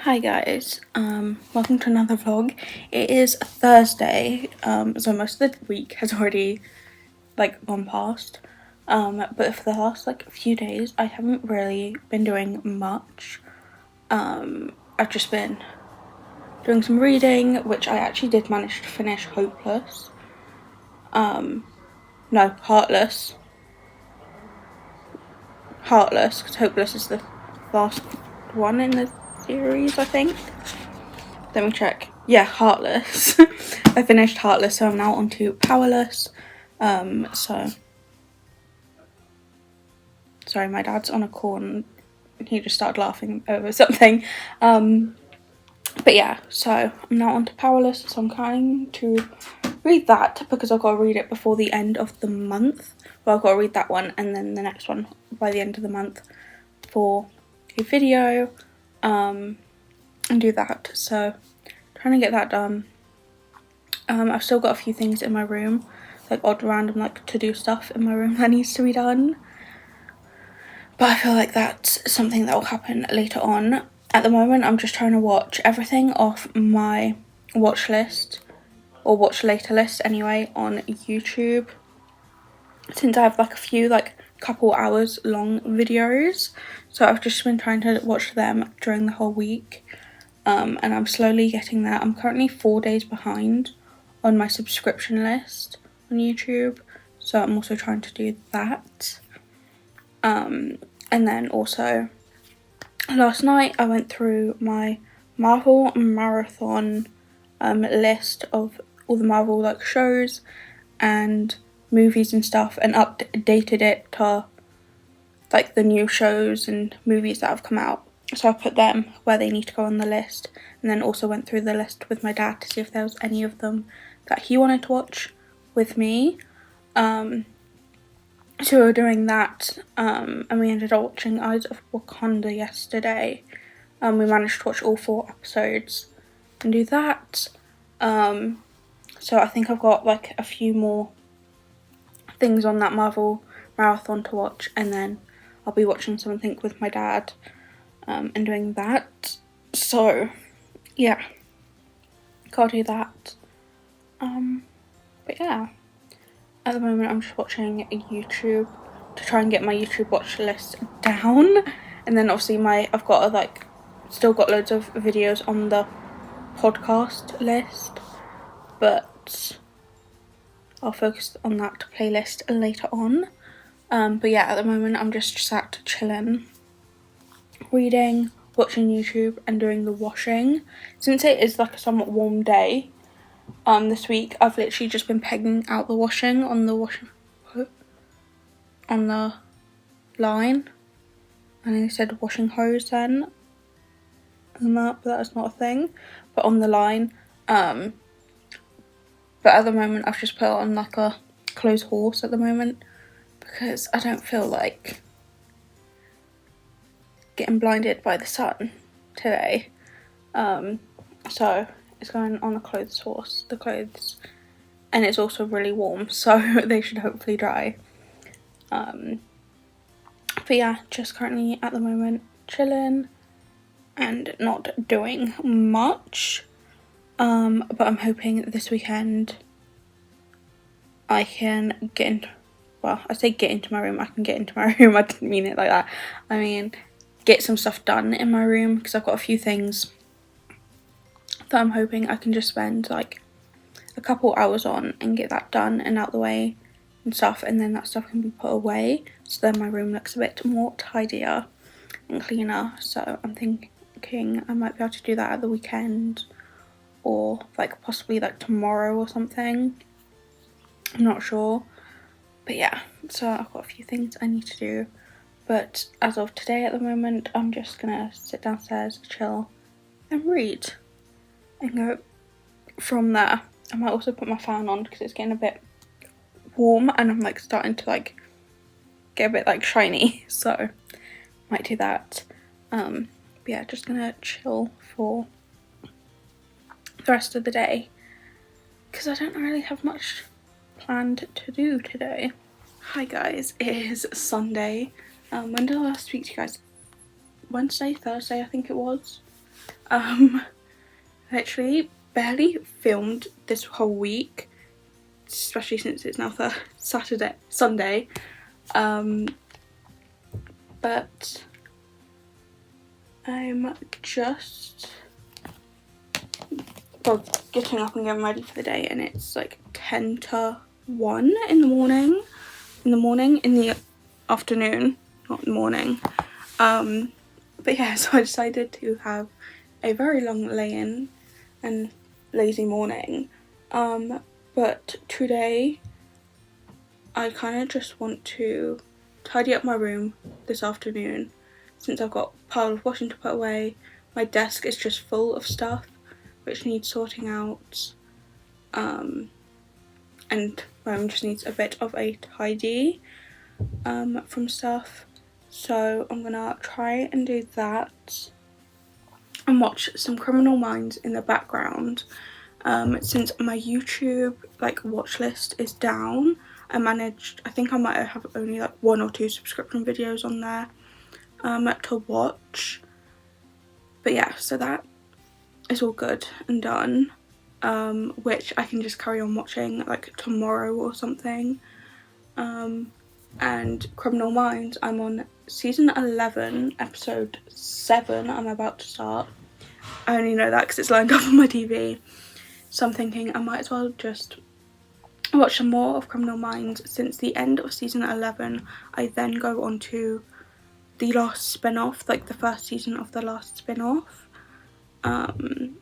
Hi guys, welcome to another vlog. It is Thursday, so most of the week has already gone past, but for the last few days I haven't really been doing much. I've just been doing some reading, which I actually did manage to finish Hopeless. No, Heartless, because Hopeless is the last one in the series, I think. Let me check. Yeah, Heartless. I finished Heartless, so I'm now on to Powerless. So sorry, my dad's on a call and he just started laughing over something. But yeah, so I'm now on to Powerless, so I'm trying to read that because I've got to read it before the end of the month. Well, I've got to read that one and then the next one by the end of the month for a video, and do that. So trying to get that done. I've still got a few things in my room, odd random to-do stuff in my room that needs to be done, but I feel like that's something that will happen later on. At the moment I'm just trying to watch everything off my watch list, or watch later list anyway, on YouTube, since I have a few couple hours long videos, so I've just been trying to watch them during the whole week. And I'm slowly getting there. I'm currently 4 days behind on my subscription list on YouTube, so I'm also trying to do that. And then also last night I went through my Marvel marathon list of all the Marvel shows and movies and stuff, and updated it to the new shows and movies that have come out. So I put them where they need to go on the list, and then also went through the list with my dad to see if there was any of them that he wanted to watch with me. So we were doing that, and we ended up watching Eyes of Wakanda yesterday. We managed to watch all 4 episodes and do that. So I think I've got a few more things on that Marvel marathon to watch, and then I'll be watching something with my dad. And doing that, so yeah, gotta do that. But yeah, at the moment I'm just watching YouTube to try and get my YouTube watch list down, and then obviously I've got still got loads of videos on the podcast list, but I'll focus on that playlist later on. But yeah, at the moment I'm just sat chilling, reading, watching YouTube, and doing the washing. Since it is a somewhat warm day this week, I've literally just been pegging out the washing on the line. And I said washing hose then, but that is not a thing, but on the line. But at the moment I've just put on a clothes horse at the moment, because I don't feel like getting blinded by the sun today. So it's going on a clothes horse, the clothes, and it's also really warm, so they should hopefully dry. But yeah, just currently at the moment chilling and not doing much. But I'm hoping that this weekend I can get into, well, I say get into my room, I can get into my room, I didn't mean it like that. I mean, get some stuff done in my room, because I've got a few things that I'm hoping I can just spend a couple hours on and get that done and out the way and stuff, and then that stuff can be put away, so then my room looks a bit more tidier and cleaner. So I'm thinking I might be able to do that at the weekend, or possibly tomorrow or something. I'm not sure, but yeah, so I've got a few things I need to do. But as of today, at the moment, I'm just gonna sit downstairs, chill, and read, and go from there. I might also put my fan on because it's getting a bit warm and I'm starting to get a bit shiny, so might do that. But yeah, just gonna chill for the rest of the day because I don't really have much planned to do today. Hi guys, it is Sunday. When did I last speak to you guys? Wednesday, Thursday I think it was. Literally barely filmed this whole week, especially since it's now Sunday. But I'm just getting up and getting ready for the day, and it's like 10 to 1 in the morning. In the afternoon, not in the morning. But yeah, so I decided to have a very long lay-in and lazy morning. But today I kind of just want to tidy up my room this afternoon, since I've got a pile of washing to put away. My desk is just full of stuff which needs sorting out, and my room just needs a bit of a tidy from stuff. So I'm gonna try and do that and watch some Criminal Minds in the background. Since my YouTube watch list is down, I think I might have only like 1 or 2 subscription videos on there to watch. But yeah, so that is all good and done, which I can just carry on watching like tomorrow or something. And Criminal Minds, I'm on season 11, episode 7 I'm about to start. I only know that because it's lined up on my TV. So I'm thinking I might as well just watch some more of Criminal Minds. Since the end of season 11, I then go on to the last spin-off, like the first season of the last spin-off. And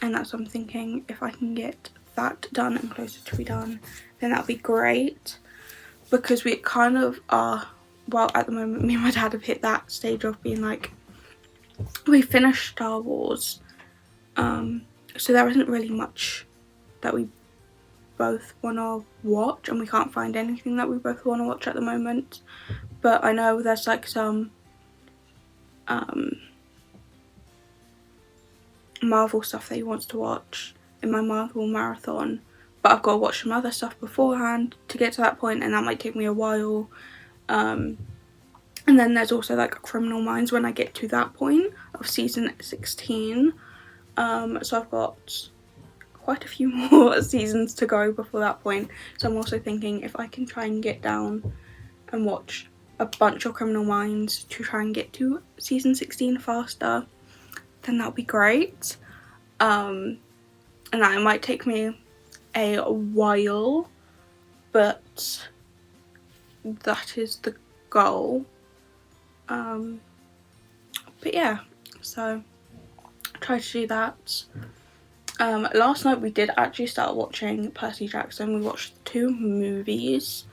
that's what I'm thinking. If I can get that done and closer to be done, then that'll be great. Because we kind of are, well, at the moment, me and my dad have hit that stage of being like, we finished Star Wars. So there isn't really much that we both want to watch, and we can't find anything that we both want to watch at the moment. But I know there's like some Marvel stuff that he wants to watch in my Marvel marathon, but I've got to watch some other stuff beforehand to get to that point, and that might take me a while. And then there's also like Criminal Minds when I get to that point of season 16. So I've got quite a few more seasons to go before that point. So I'm also thinking if I can try and get down and watch a bunch of Criminal Minds to try and get to season 16 faster, then that'll be great. And that might take me a while, but that is the goal. But yeah, so try to do that. Last night we did actually start watching Percy Jackson. We watched 2 movies,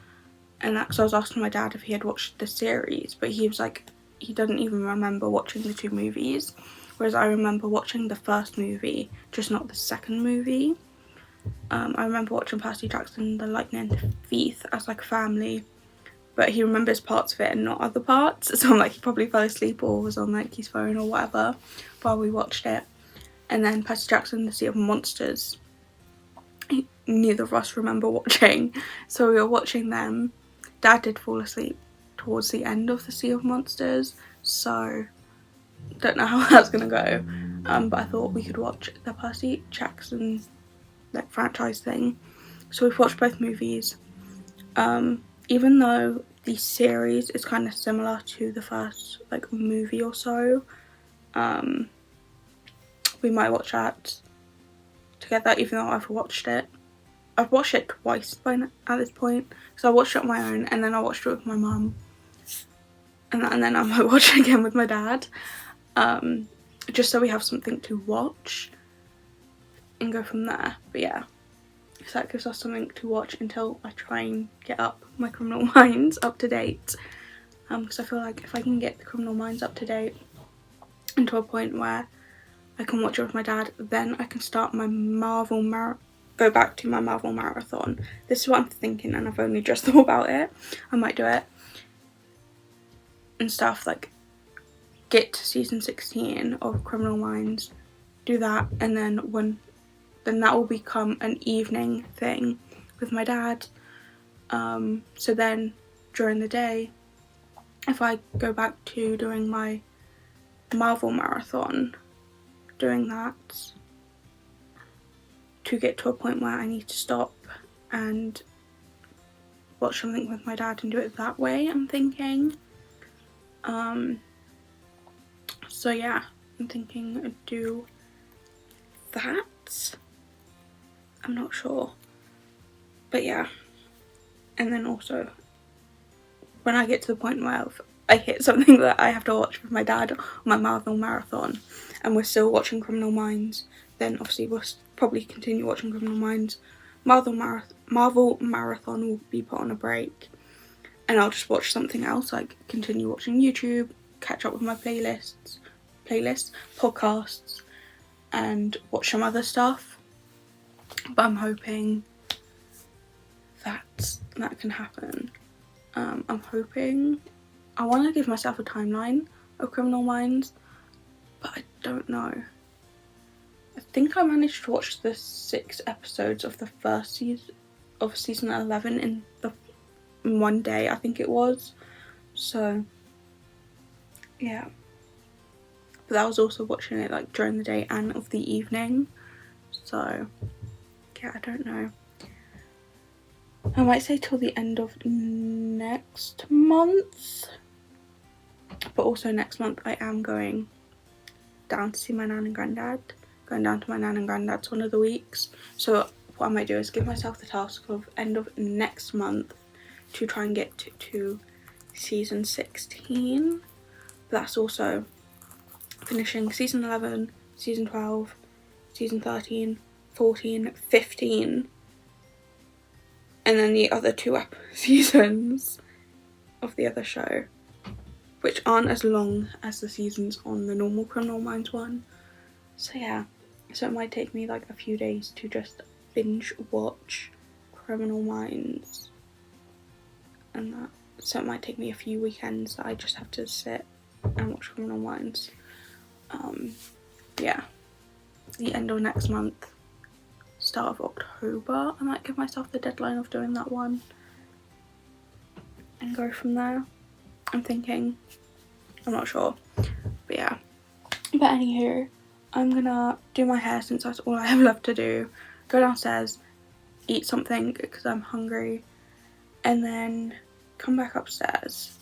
and that's, so I was asking my dad if he had watched the series, but he was like, he doesn't even remember watching the 2 movies, whereas I remember watching the first movie, just not the second movie. I remember watching Percy Jackson, the Lightning Thief, as like a family, but he remembers parts of it and not other parts, so I'm like, he probably fell asleep or was on like his phone or whatever while we watched it. And then Percy Jackson, the Sea of Monsters, neither of us remember watching, so we were watching them. Dad did fall asleep towards the end of the Sea of Monsters, so don't know how that's gonna go. But I thought we could watch the Percy Jackson like franchise thing, so we've watched both movies. Even though the series is kind of similar to the first like movie or so, we might watch that together, even though I've watched it twice by now, at this point. So I watched it on my own, and then I watched it with my mum, and then I might watch it again with my dad, just so we have something to watch and go from there. But yeah, so that gives us something to watch until I try and get up my Criminal Minds up to date, because I feel like if I can get the Criminal Minds up to date and to a point where I can watch it with my dad, then I can start my go back to my Marvel marathon. This is what I'm thinking, and I've only just thought about it. I might do it and stuff, like get to season 16 of Criminal Minds, do that, and then that will become an evening thing with my dad. So then during the day, if I go back to doing my Marvel marathon, doing that to get to a point where I need to stop and watch something with my dad and do it that way, I'm thinking. So yeah, I'm thinking I'd do that. I'm not sure, but yeah. And then also, when I get to the point where I hit something that I have to watch with my dad on my Marvel marathon, and we're still watching Criminal Minds, then obviously we'll probably continue watching Criminal Minds. Marvel marathon will be put on a break, and I'll just watch something else, like continue watching YouTube, catch up with my playlists, podcasts, and watch some other stuff. But I'm hoping that can happen. I'm hoping, I want to give myself a timeline of Criminal Minds, but I don't know. I think I managed to watch the 6 episodes of the first season of season 11 in one day, I think it was. So yeah, but I was also watching it like during the day and of the evening, so yeah, I don't know. I might say till the end of next month, but also next month I am going down to see my nan and granddad. Going down to my nan and granddad's one of the weeks. So what I might do is give myself the task of end of next month to try and get to season 16. But that's also finishing season 11, season 12, season 13, 14, 15. And then the other 2 seasons of the other show, which aren't as long as the seasons on the normal Criminal Minds one. So yeah, so it might take me like a few days to just binge watch Criminal Minds and that. So it might take me a few weekends that I just have to sit and watch Criminal Minds. Yeah, the end of next month, start of October, I might give myself the deadline of doing that one and go from there. I'm thinking, I'm not sure, but yeah. But anywho, I'm gonna do my hair since that's all I have left to do, go downstairs, eat something because I'm hungry, and then come back upstairs,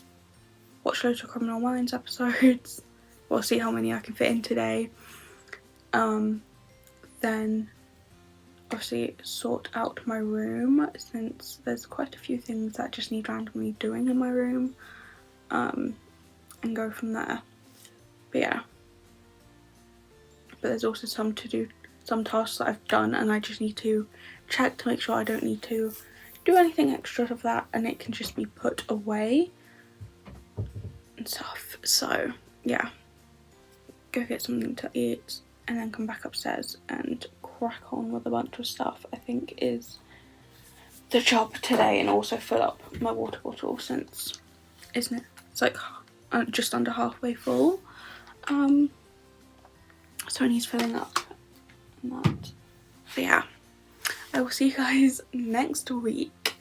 watch loads of Criminal Minds episodes. We'll see how many I can fit in today. Then obviously sort out my room, since there's quite a few things that I just need randomly doing in my room, and go from there. But yeah, but there's also some tasks that I've done and I just need to check to make sure I don't need to do anything extra of that, and it can just be put away and stuff. So yeah, go get something to eat and then come back upstairs and crack on with a bunch of stuff, I think is the job today. And also fill up my water bottle, since it's like just under halfway full, so it needs filling up and that. But yeah, I will see you guys next week.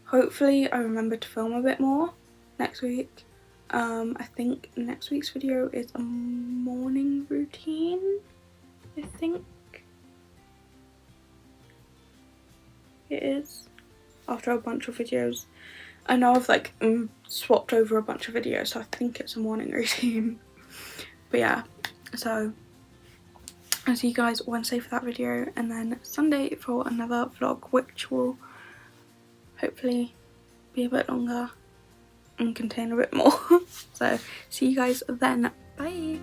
Hopefully I remember to film a bit more next week. I think next week's video is a morning routine, I think it is, after a bunch of videos. I know I've like swapped over a bunch of videos, so I think it's a morning routine. But yeah, so I'll see you guys Wednesday for that video, and then Sunday for another vlog, which will hopefully be a bit longer and contain a bit more. So see you guys then, bye.